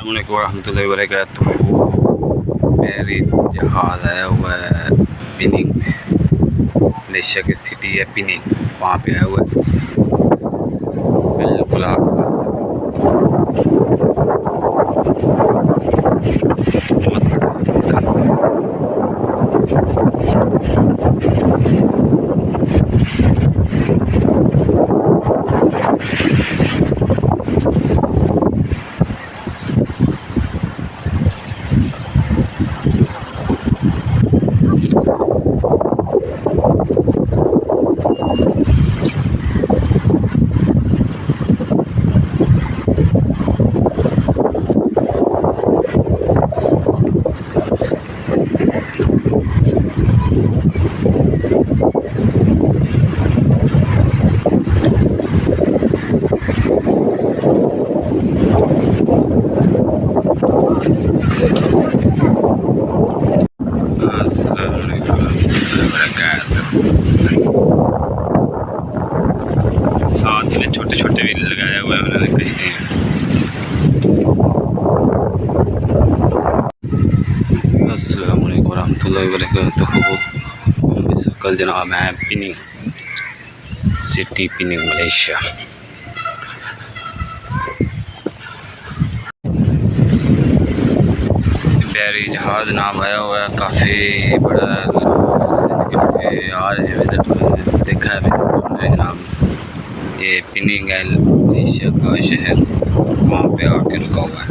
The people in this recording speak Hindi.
अस्सलामुअलैकुम वरहमतुल्लाहि वबरकातुहू। मेरी जहाज़ आया हुआ है पिनिंग में, मलेशिया की सिटी है पिनिंग, वहाँ पे आया हुआ है बिल्कुल साथ में छोटे छोटे भी लगाया हुआ है उन्होंने कश्ती में। अस्सलाम वालेकुम रहमतुल्लाहि व बरकातुहू। कल जनाब मैं पिनिंग सिटी पिनिंग मलेशिया। बैरी जहाज़ नाम आया हुआ है, काफ़ी बड़ा आज देखा है जनाब। ये पिनिंग है मलेशिया का शहर, वहाँ पे आके रुका हुआ है।